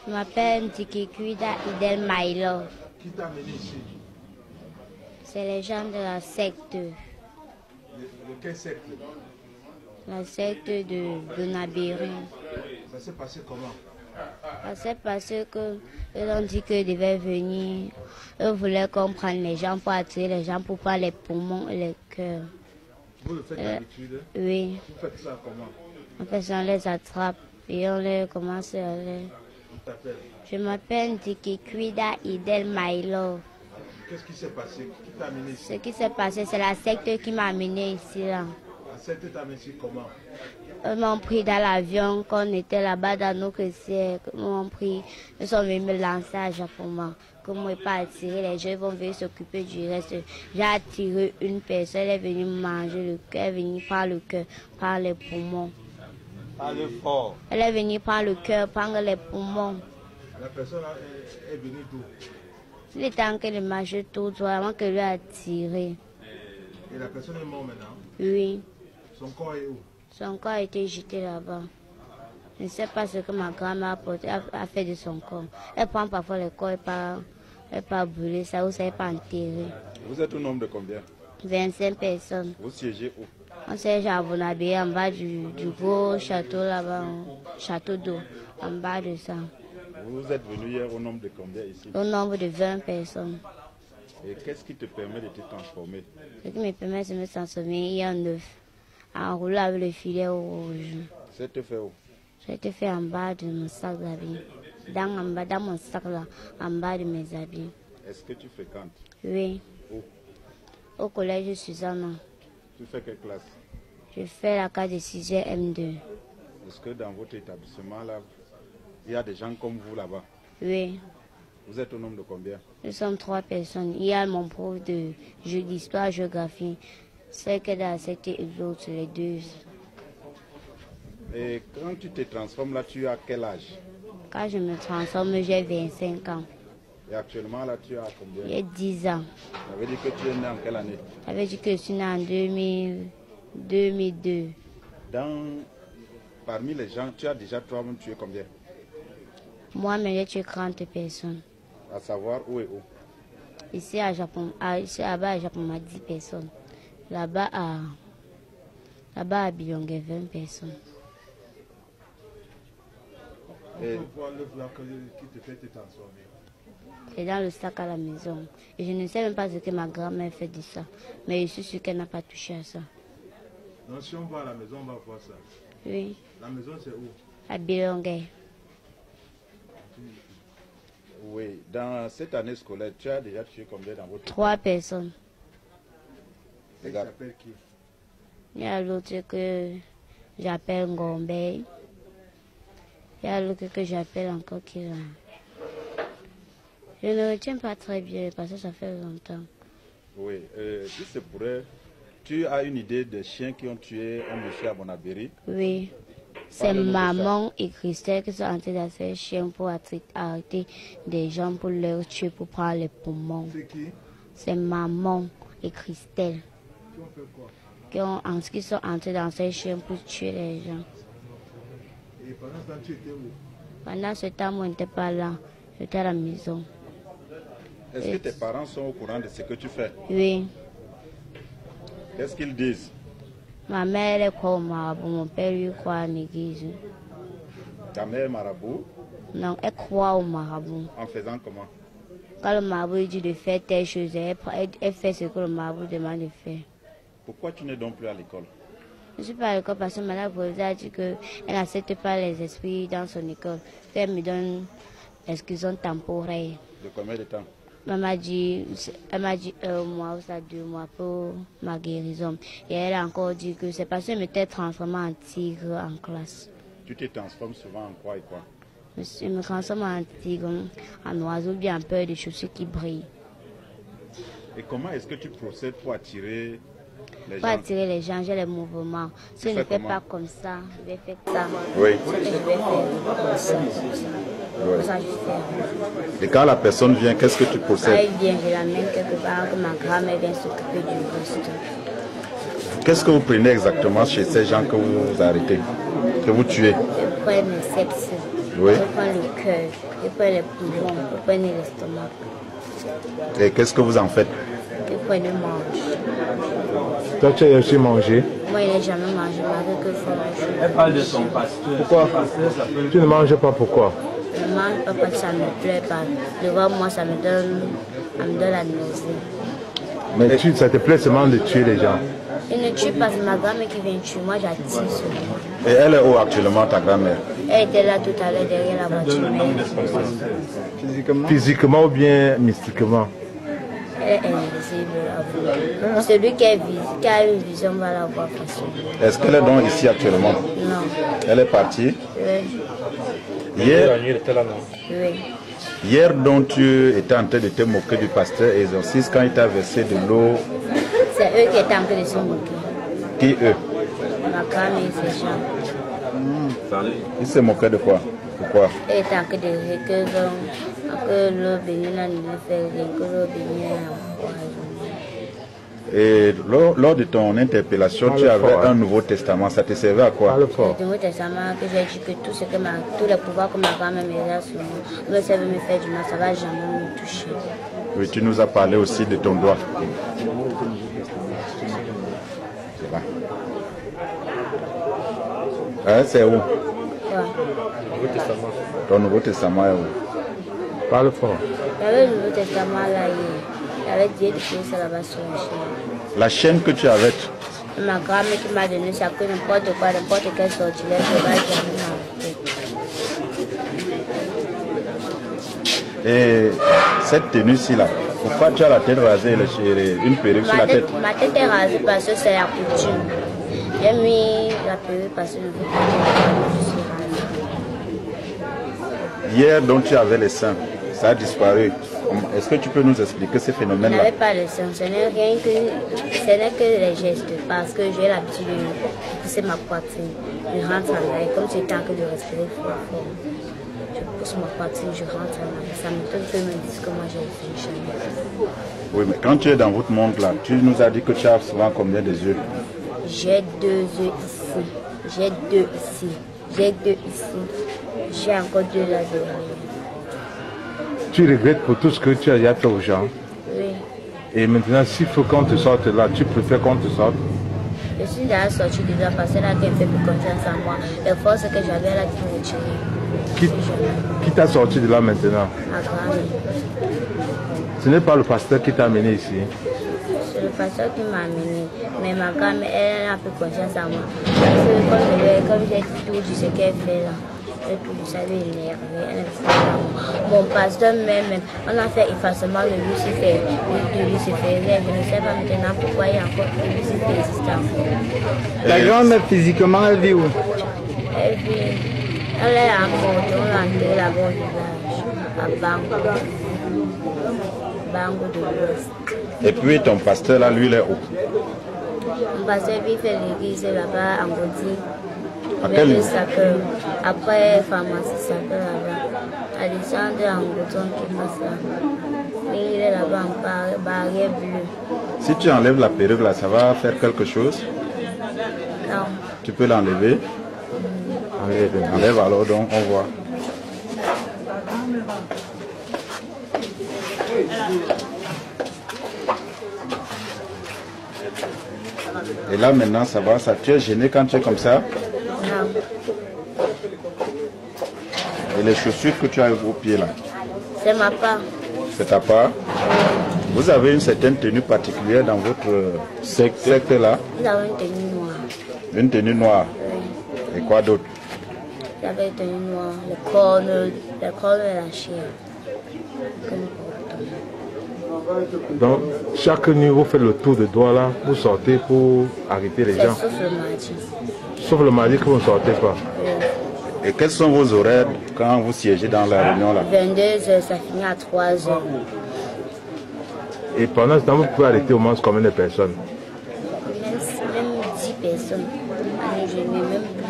Je m'appelle Tikikuida Idel Maïlo. Qui t'a amené ici? C'est les gens de la secte. De quelle secte? La secte de Nabiri. Ça s'est passé comment? Ça s'est passé que ils ont dit qu'ils devaient venir. Eux voulaient qu'on prenne les gens pour attirer les gens pour prendre les poumons et les cœurs. Vous le faites d'habitude? Oui. Vous faites ça comment? En fait, on les attrape et on les commence à les... On t'appelle? Je m'appelle Tikikuida Idel Maïlo. Qu'est-ce qui s'est passé? Qui t'a amené ici? Ce qui s'est passé, c'est la secte qui m'a amené ici. Là. La secte t'a amené ici comment? Ils m'ont pris dans l'avion quand on était là-bas dans nos chrétiens. Ils m'ont pris, ils sont venus me lancer à Japon. Comme moi, pas attirer les gens, ils vont venir s'occuper du reste. J'ai attiré une personne, elle est venue manger le cœur, elle est venue prendre le cœur, prendre les poumons. Parlez fort. Elle est venue prendre le cœur, prendre les poumons. La personne est venue d'où? Il est temps qu'elle marche tout droit avant qu'elle lui a tiré. Et la personne est morte maintenant? Oui. Son corps est où? Son corps a été jeté là-bas. Je ne sais pas ce que ma grand-mère a fait de son corps. Elle prend parfois le corps et pas brûler ça ou ça n'est pas enterré. Vous êtes au nombre de combien? 25 personnes. Vous siégez où? On siège à Bonabé en bas du gros château là-bas, château d'eau, en bas de ça. Vous êtes venu hier au nombre de combien ici? Au nombre de 20 personnes. Et qu'est-ce qui te permet de te transformer? Ce qui me permet de me transformer, il y a un œuf, enroulé avec le filet rouge. C'est fait où? Ça a été fait en bas de mon sac d'habits. Dans mon sac là, en bas de mes habits. Est-ce que tu fréquentes? Oui. Où? Au collège Susanna. Tu fais quelle classe? Je fais la classe de 6e M2. Est-ce que dans votre établissement là, il y a des gens comme vous là-bas? Oui. Vous êtes au nombre de combien? Nous sommes 3 personnes. Il y a mon prof d'histoire, géographie. C'est que dans cette et l'autre, les deux. Et quand tu te transformes là, tu as quel âge? Quand je me transforme, j'ai 25 ans. Et actuellement là, tu as combien? J'ai 10 ans. Ça veut dire que tu es né en quelle année? Ça veut dire que je suis né en 2002. Parmi les gens, tu as déjà toi-même tué combien? Moi-même, j'ai tué 40 personnes. À savoir où et où? Ici à Japon, là-bas à Japon, on a 10 personnes. Là-bas à Bilongue, 20 personnes. Et... On peut voir l'œuf là qui te fait te transformer. C'est dans le sac à la maison. Et je ne sais même pas ce que ma grand-mère fait de ça. Mais je suis sûre qu'elle n'a pas touché à ça. Donc si on va à la maison, on va voir ça. Oui. La maison c'est où? À Bilongue. Oui. Dans cette année scolaire, tu as déjà tué combien dans votre... 3 personnes. Et il s'appelle qui? Il y a l'autre que j'appelle Ngombe. Il y a l'autre que j'appelle encore Kira. Je ne retiens pas très bien parce que ça fait longtemps. Oui, si c'est pour eux, tu as une idée des chiens qui ont tué un monsieur à Bonabéry? Oui, c'est maman et Christelle qui sont entrés dans ces chiens pour arrêter des gens pour leur tuer, pour prendre les poumons. C'est qui? C'est maman et Christelle Qui ont fait quoi? qui sont entrés dans ces chiens pour tuer les gens. Et pendant ce temps, tu étais où? Pendant ce temps, moi, je n'étais pas là. J'étais à la maison. Est-ce que tes parents sont au courant de ce que tu fais? Oui. Qu'est-ce qu'ils disent? Ma mère elle croit au marabout, mon père lui croit à l'église. Ta mère marabout? Non, elle croit au marabout. En faisant comment? Quand le marabout lui dit de faire telle chose, elle fait ce que le marabout demande de faire. Pourquoi tu n'es donc plus à l'école? Je ne suis pas à l'école parce que Madame Bolza a dit qu'elle n'accepte pas les esprits dans son école. Elle me donne l'exclusion temporaire. De combien de temps? Elle m'a dit 1 mois ou ça 2 mois pour ma guérison. Et elle a encore dit que c'est parce qu'elle m'était transformée en tigre en classe. Tu te transformes souvent en quoi et quoi? Je me transforme en tigre, en oiseau, bien en peur des chaussures qui brillent. Et comment est-ce que tu procèdes pour attirer les gens? Pour attirer les gens, j'ai les mouvements. Si je ne fais pas comme ça, je vais faire ça. Oui. Je vais faire comme ça. Ouais. Pour ça, je fais. Et quand la personne vient, qu'est-ce que tu Quand procèdes? elle vient, je l'amène quelque part, que ma grand-mère vient s'occuper du reste. Qu'est-ce que vous prenez exactement chez ces gens que vous arrêtez, que vous tuez? Je prends mes sepsis, Oui. je prends le cœur, je prends les poumons, je prends l'estomac, Et qu'est-ce que vous en faites? je prends le mange. Toi, tu as aussi mangé. Moi, il n'a jamais mangé, malgré que je mange. Elle parle de son pasteur. Pourquoi? Tu ne manges pas, pourquoi? Je ne mange pas parce que ça ne me plaît pas. Devant moi, ça me donne la nausée. Mais ça te plaît seulement de tuer les gens. Il ne tue pas, c'est ma grand-mère qui vient tuer. Moi, j'attire seulement. Et elle est où actuellement, ta grand-mère? Elle était là tout à l'heure derrière la voiture. Physiquement ou bien mystiquement? Elle est invisible à vous. Celui qui a une vision va la voir facilement. Est-ce qu'elle est donc ici actuellement? Non. Elle est partie. Oui. Oui. Hier donc tu étais en train de te moquer du pasteur exorciste quand il t'a versé de l'eau. C'est eux qui étaient en train de se moquer. Qui eux? Ma grand-mère et ses gens. Ils se moquaient de quoi? Pourquoi? Elle était en train de dire que l'eau bénie n'a pas fait rien, que l'eau bénie a empoisonné. Et lors de ton interpellation, tu avais un Nouveau Testament. Ça te servait à quoi? Parle fort. Le Nouveau Testament que j'ai dit que tous les pouvoirs que ma grand-mère me donne sur moi, même si elle veut me faire du mal, ça ne va jamais me toucher. Oui, tu nous as parlé aussi de ton doigt. C'est là. Hein, c'est où? Quoi? Ton Nouveau Testament est où? Parle fort. Il y avait le Nouveau Testament là hier. Il y avait Dieu qui ça là-bas sur la chaîne. La chaîne que tu avais. Ma grand-mère qui m'a donné ça, que n'importe quoi, n'importe quel sortilège, je ne vais jamais m'arrêter. Et cette tenue-ci là, pourquoi tu as la tête rasée et une perruque sur la tête? Ma tête est rasée parce que c'est la coutume. J'ai mis la perruque parce que je veux pas que je suis rasée. Hier donc tu avais les seins, ça a disparu. Est-ce que tu peux nous expliquer ce Je phénomène-là? n'avais pas le sang, ce n'est que les gestes, parce que j'ai l'habitude de pousser ma poitrine. Je rentre en l'air, comme j'étais en train de respirer fort. Je pousse ma poitrine, je rentre en l'air. Ça me donne que me disent que moi j'ai fait une chambre. Oui, mais quand tu es dans votre monde là, tu nous as dit que tu as souvent combien de yeux? J'ai 2 yeux ici, j'ai 2 ici, j'ai 2 ici, j'ai encore 2 là derrière. Tu regrettes pour tout ce que tu as déjà fait aux gens. Oui. Et maintenant, s'il faut qu'on te sorte là, tu préfères qu'on te sorte? Je suis déjà sortie de là parce que là, qu'elle fait plus confiance en moi. Les forces que j'avais là qui me retiraient. Qui t'a sorti de là maintenant? Ma grand-mère. Ce n'est pas le pasteur qui t'a amené ici. C'est le pasteur qui m'a amené. Mais ma grand-mère, elle a plus confiance en moi. Parce que comme j'ai tout dit ce qu'elle fait là, et tout ça lui énervé. Elle est mon pasteur même, on a fait effacement de Lucifer. Je ne sais pas maintenant pourquoi il y a encore que Lucifer existe encore. Ta grand-mère physiquement, elle vit où? Elle est à Monte, on l'a enterrée là-bas au village, à Bango. Bango de l'Ouest. Et puis ton pasteur là, lui, il est où? Mon pasteur lui fait l'église là-bas en Gaudi. À quel niveau? Après, pharmacie s'appelle là-bas. À descendre en bouton qui passe là. Mais il est là-bas en barrière bleue. Si tu enlèves la perruque là, ça va faire quelque chose? Non. Tu peux l'enlever? Enlève alors, donc on voit. Et là maintenant ça va, ça, tu es gêné quand tu es comme ça? Non. Et les chaussures que tu as au pied là? C'est ma part. C'est ta part? Vous avez une certaine tenue particulière dans votre secte là? Nous avons une tenue noire. Une tenue noire? Oui. Et quoi d'autre? J'avais une tenue noire, le cornes et la chair. Que nous portons. Donc, chaque nuit, vous faites le tour de doigt là, vous sortez pour arrêter les C'est gens. sauf le mardi. Sauf le mardi que vous ne sortez pas. Et quels sont vos horaires quand vous siégez dans la réunion là? 22h, ça finit à 3h. Et pendant ce temps, vous pouvez arrêter au moins combien de personnes? Même 10 personnes. Allez, je mets même plus.